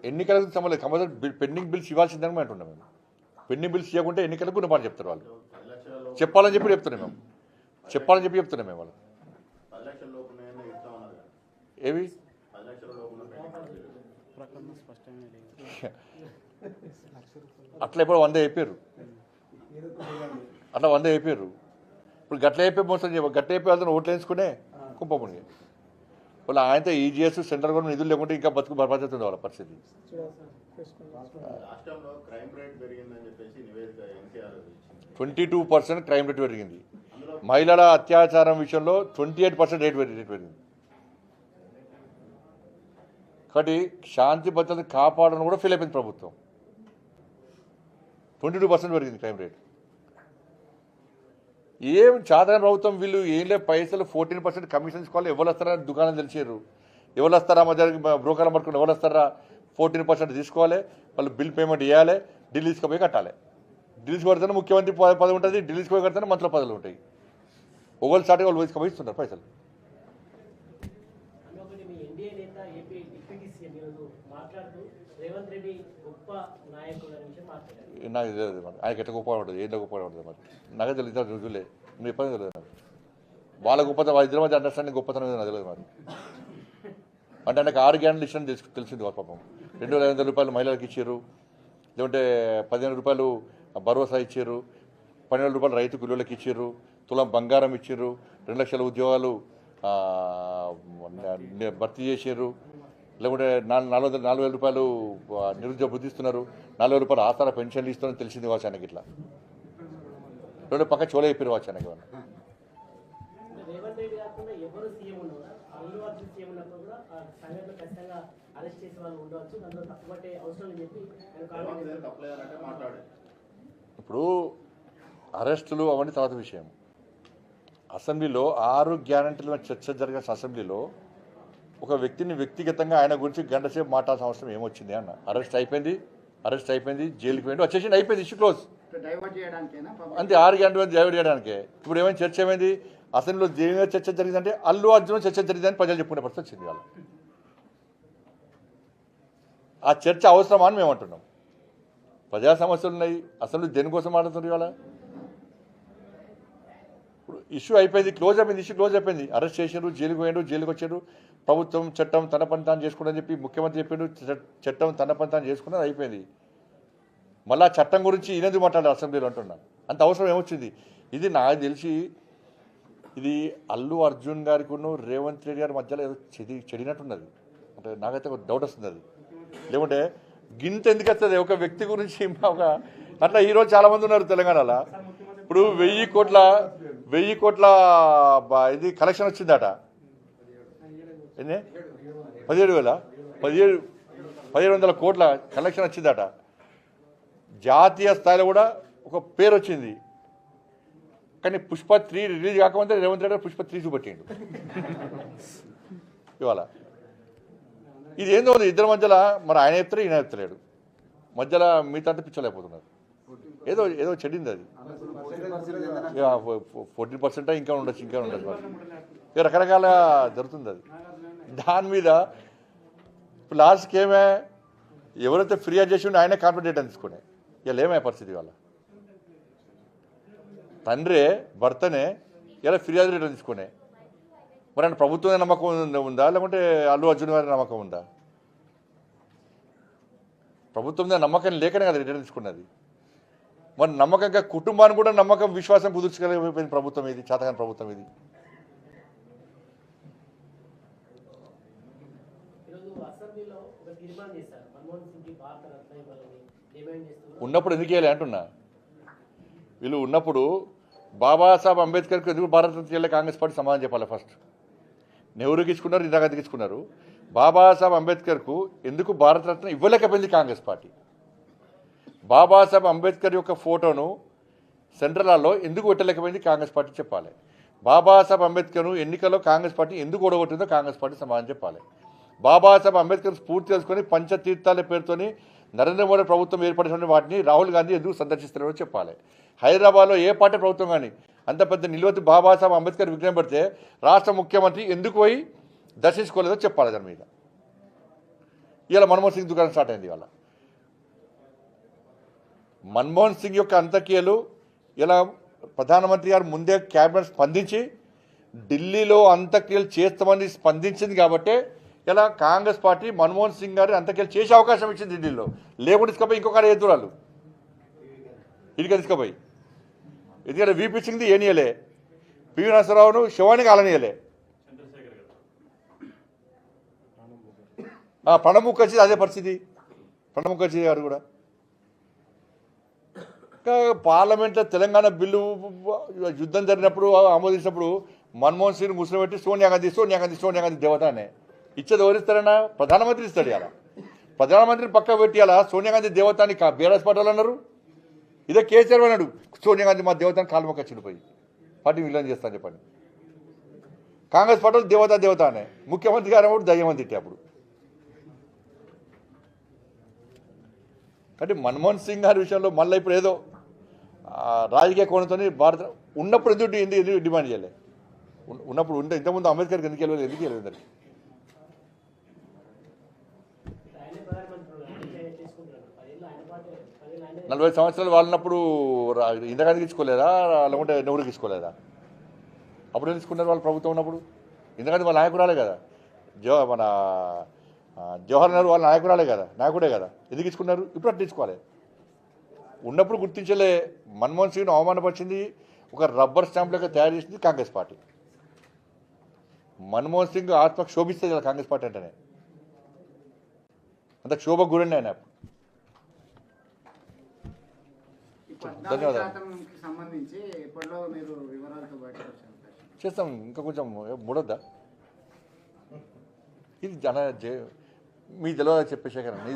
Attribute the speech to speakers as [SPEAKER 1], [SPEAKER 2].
[SPEAKER 1] ఎన్నికలకు సంబంధించి compulsory pending bills ఇవ్వాల్సిందని మేము అంటున్నాం. మేము పెండింగ్ బిల్స్ ఇవ్వకుంటే ఎన్నికలకు గుణపాటు చెప్తారు వాళ్ళు. చెప్పాలని చెప్పి చెప్తున్నాం మేము. చెప్పాలని చెప్పి చెప్తున్నాం మేము వాళ్ళు. ఏవి అట్లా ఇప్పుడు 100 అయిపోయారు. అట్లా 100 అయిపోయారు. ఇప్పుడు గట్ల అయిపోయి మోసం గట్ల అయిపోయి వాళ్ళతో ఓట్లు వేసుకునే కుంపమునిగా వాళ్ళు ఆయనతో ఈజీఎస్ సెంట్రల్ గవర్నమెంట్ నిధులు లేకుంటే ఇంకా బతుకు బర్బాదవుతుంది వాళ్ళ పరిస్థితి. 22% క్రైమ్ రేట్ పెరిగింది. మహిళల అత్యాచారం విషయంలో 28% రేట్ పెరిగింది. కాబట్టి శాంతి భద్రతను కాపాడడం కూడా ఫెయిల్ అయిపోయింది ప్రభుత్వం. 22% పెరిగింది క్రైమ్ రేట్. ఏం చాదన ప్రభుత్వం వీళ్ళు ఏం లేదు పైసలు 14% కమిషన్ తీసుకోవాలి. ఎవరు వస్తారా దుకాణం తెలిసారు, ఎవరు వస్తారా మధ్య బ్రోకర్లు పట్టుకుని ఎవరు వస్తారా 14% తీసుకోవాలి. వాళ్ళు బిల్ పేమెంట్ చేయాలి, ఢిల్లీ తీసుకుపోయి కట్టాలి. ఢిల్లీకి కొడితేనే ముఖ్యమంత్రి పదవి ఉంటుంది, ఢిల్లీకి పోయి కడితేనే మంత్రుల పదవులు ఉంటాయి. ఒకళ్ళు స్టార్ట్ వాళ్ళు తీసుకుపోయి ఇస్తున్నారు పైసలు. నాకు తెలియదు మరి ఆయనకి ఎట్లా గొప్ప ఉంటుంది, ఏంటో గొప్ప ఉంటుంది మరి నాకే తెలియదు. రుజువులే మీరు ఇబ్బంది తెలియదు నాకు. వాళ్ళ గొప్పతనం వాళ్ళ ఇద్దరి మధ్య అండర్స్టాండింగ్ గొప్పతనం నాకు తెలియదు మరి. అంటే ఆయనకు 6 గ్యారెంటీలు ఇష్టం తెలిసింది వాళ్ళ పాపం. 2500 రూపాయలు మహిళలకు ఇచ్చారు, లేదంటే 15 రూపాయలు భరోసా ఇచ్చారు, 12 రూపాయలు రైతు కూలీలకు ఇచ్చారు, తులం బంగారం ఇచ్చారు, 2 లక్షల ఉద్యోగాలు భర్తీ చేశారు, లేకుంటే 4,000 రూపాయలు నిరుద్యోగ బుద్ధిస్తున్నారు, 4,000 రూపాయలు ఆధార పెన్షన్లు ఇస్తున్నారని తెలిసింది కావచ్చు ఆయనకి. ఇట్లా రెండు పక్క చోళ అయిపోయారు కావచ్చు ఆయనకి. ఇప్పుడు అరెస్టులు అవన్నీ తర్వాత విషయం. అసెంబ్లీలో 6 గ్యారెంటీల చర్చ జరిగిన అసెంబ్లీలో ఒక వ్యక్తిని వ్యక్తిగతంగా ఆయన గురించి గంట సేపు మాట్లాడాల్సిన అవసరం ఏమొచ్చింది అన్న. అరెస్ట్ అయిపోయింది, జైలుకి పోయింది, వచ్చేసింది, అయిపోయింది, ఇష్యూ క్లోజ్. అంతే 6 గ్యారెంటీ డైవర్ట్ చేయడానికే. ఇప్పుడు ఏమైనా చర్చ ఏమైంది అసెంబ్లీలో దేని చర్చ జరిగిందంటే అల్లు అర్జున్ చర్చ జరిగిందని ప్రజలు చెప్పుకునే పరిస్థితి వచ్చింది. వాళ్ళు ఆ చర్చ అవసరమా అని మేము అంటున్నాం. ప్రజా సమస్యలు ఉన్నాయి, అసెంబ్లీ దేనికోసం మాట్లాడుతున్నారు ఇవాళ. ఇప్పుడు ఇష్యూ అయిపోయింది, క్లోజ్ అయిపోయింది, ఇష్యూ క్లోజ్ అయిపోయింది. అరెస్ట్ చేశారు, జైలుకి పోయారు, జైలుకి వచ్చారు. ప్రభుత్వం చట్టం తన పని తాను చేసుకుని చెప్పి ముఖ్యమంత్రి చెప్పిండు, చట్టం తన పని తాను చేసుకున్నది అయిపోయింది. మళ్ళీ చట్టం గురించి ఈయనది మాట్లాడారు అసెంబ్లీలో అంటున్నా. అంత అవసరం ఏమొచ్చింది? ఇది నాకు తెలిసి ఇది అల్లు అర్జున్ గారికి రేవంత్ రెడ్డి గారి మధ్యలో ఏదో చెడినట్టున్నది. అంటే నాకైతే ఒక డౌట్ వస్తుంది అది. లేకుంటే గింత ఎందుకు వస్తుంది ఒక వ్యక్తి గురించి ఒక అట్లా ఈరోజు చాలామంది ఉన్నారు తెలంగాణలో. ఇప్పుడు 1000 కోట్ల ఇది కలెక్షన్ వచ్చిందట. ఎన్ని 17,700 కోట్ల కలెక్షన్ వచ్చిందట. జాతీయ స్థాయిలో కూడా ఒక పేరు వచ్చింది. కానీ పుష్ప 3 రిలీజ్ కాకముందే రేవంత్ రెడ్డి పుష్ప 3 చూపెట్టిండు ఇవాళ. ఇది ఏందో ఇద్దరి మధ్యలో మరి ఆయన చెప్తారు, ఈయన చెప్తలేడు. మధ్యలో మిగతా పిచ్చలేకపోతున్నారు. ఏదో చెడింది అది. 14% ఇంకా ఉండొచ్చు మరి ఇక రకరకాల జరుగుతుంది అది. దాని మీద లాస్ట్కి ఏమే ఎవరైతే ఫిర్యాదు చేసి ఉండి ఆయనే కాన్ఫిడెంట్ అని తీసుకునే ఇలా ఏమే పరిస్థితి వాళ్ళ తండ్రే భర్తనే ఇలా ఫిర్యాదు రిటర్న్ తీసుకునే. మరి ఆయన ప్రభుత్వం నమ్మకం ఉందా లేకుంటే అల్లు అర్జున్ గారి నమ్మకం ఉందా? ప్రభుత్వం మీద నమ్మకం లేకనే కదా రిటర్న్ తీసుకున్నది. మరి నమ్మకంగా కుటుంబాన్ని కూడా నమ్మకం విశ్వాసం కుదుర్చగలిగిపోయింది ప్రభుత్వం ఇది, చేతకాని ప్రభుత్వం ఇది. ఉన్నప్పుడు ఎందుకు వేయాలి అంటున్నా. వీళ్ళు ఉన్నప్పుడు బాబాసాహెబ్ అంబేద్కర్కి ఎందుకు భారతరత్న ఇవ్వలే కాంగ్రెస్ పార్టీ సమాధానం చెప్పాలి. ఫస్ట్ నెహ్రూకి ఇచ్చుకున్నారు, ఇందిరాగాంధీకి ఇచ్చుకున్నారు. బాబాసాహెబ్ అంబేద్కర్కు ఎందుకు భారతరత్న ఇవ్వలేకపోయింది కాంగ్రెస్ పార్టీ? బాబాసాహెబ్ అంబేద్కర్ యొక్క ఫోటోను సెంట్రల్ హాల్లో ఎందుకు పెట్టలేకపోయింది కాంగ్రెస్ పార్టీ చెప్పాలి. బాబాసాహెబ్ అంబేద్కర్ను ఎన్నికల్లో కాంగ్రెస్ పార్టీ ఎందుకు ఓడగొట్టిందో కాంగ్రెస్ పార్టీ సమాధానం చెప్పాలి. బాబాసాహెబ్ అంబేద్కర్ స్ఫూర్తి తెలుసుకొని పంచతీర్థాల పేరుతోని నరేంద్ర మోడీ ప్రభుత్వం ఏర్పడిన వాటిని రాహుల్ గాంధీ ఎందుకు సందర్శిస్తున్నారో చెప్పాలి. హైదరాబాద్లో ఏ పార్టీ ప్రభుత్వం కానీ అంత పెద్ద నిలువెత్తు బాబాసాహెబ్ అంబేద్కర్ విగ్రహం పెడితే రాష్ట్ర ముఖ్యమంత్రి ఎందుకు పోయి దర్శించుకోలేదో చెప్పాలి. దాని మీద ఇలా మన్మోహన్ సింగ్ దుకాణం స్టార్ట్ అయింది ఇవాళ. మన్మోహన్ సింగ్ యొక్క అంత్యక్రియలు ఇలా ప్రధానమంత్రి గారు ముందే క్యాబినెట్ స్పందించి ఢిల్లీలో అంత్యక్రియలు చేస్తామని స్పందించింది కాబట్టే ఇలా కాంగ్రెస్ పార్టీ మన్మోహన్ సింగ్ గారి అంత్యక్రియలు చేసే అవకాశం ఇచ్చింది ఢిల్లీలో. లేకుండా తీసుకుపోయి ఇంకొక ఎదురాలు ఇదిగా తీసుకుపోయి, ఎందుకంటే వీపీ సింగ్ది ఏనియలే, పివి నరసింహరావును శివానికి అలనియలే, ప్రణబ్ ముఖర్జీ అదే పరిస్థితి. ప్రణబ్ ముఖర్జీ గారు కూడా పార్లమెంట్లో తెలంగాణ బిల్లు యుద్ధం జరిగినప్పుడు ఆమోదించినప్పుడు మన్మోహన్ సింగ్ ముస్లిం పెట్టి సోనియా గాంధీ దేవత అనే ఇచ్చేది ఎవరిస్తారన్నా? ప్రధానమంత్రి ఇస్తాడు. ఇలా ప్రధానమంత్రిని పక్క పెట్టి అలా సోనియా గాంధీ దేవత అని బీఆర్ఎస్ పార్టీ అన్నారు. ఇదే కేసీఆర్ అన్నాడు సోనియా గాంధీ మా దేవతని కాలు మొక్క చిడిపోయి పార్టీ విలీనం చేస్తాను చెప్పండి. కాంగ్రెస్ పార్టీ దేవత అనే ముఖ్యమంత్రి గారు అప్పుడు దయ్యమని తిట్టే అప్పుడు. కాబట్టి మన్మోహన్ సింగ్ గారి విషయంలో మళ్ళీ ఇప్పుడు ఏదో రాజకీయ కోణంతో భారత ఉన్నప్పుడు ఎందుకు డిమాండ్ చేయలే? ఉన్నప్పుడు ఉంటే ఇంతకుముందు అంబేద్కర్కి ఎందుకు వెళ్ళలేదు దానికి? 40 సంవత్సరాలు వాళ్ళినప్పుడు ఇందిరాగాంధీకి ఇచ్చుకోలేదా, లేకుంటే నెహ్రూకి ఇచ్చుకోలేదా? అప్పుడు ఎందుకు తీసుకున్నారు వాళ్ళు ప్రభుత్వం ఉన్నప్పుడు? ఇందిరాగాంధీ వాళ్ళ నాయకురాలే కదా, మన జవహర్ నెహ్రూ వాళ్ళ నాయకుడే కదా, ఎందుకు ఇచ్చుకున్నారు? ఇప్పుడు అట్లా ఇచ్చుకోవాలి. ఉన్నప్పుడు గుర్తించలే. మన్మోహన్ సింగ్ను అవమానపరిచింది, ఒక రబ్బర్ స్టాంప్ లెక్క తయారు చేసింది కాంగ్రెస్ పార్టీ. మన్మోహన్ సింగ్ ఆత్మకు శోభిస్తుంది కదా కాంగ్రెస్ పార్టీ అంటేనే, అంత క్షోభకు గురండి ఆయన. ధన్యవాదాలు. చేస్తాం, ఇంకా కొంచెం మూడొద్దా? ఇది జన మీ తెలియదు చెప్పేసే కదా, నీ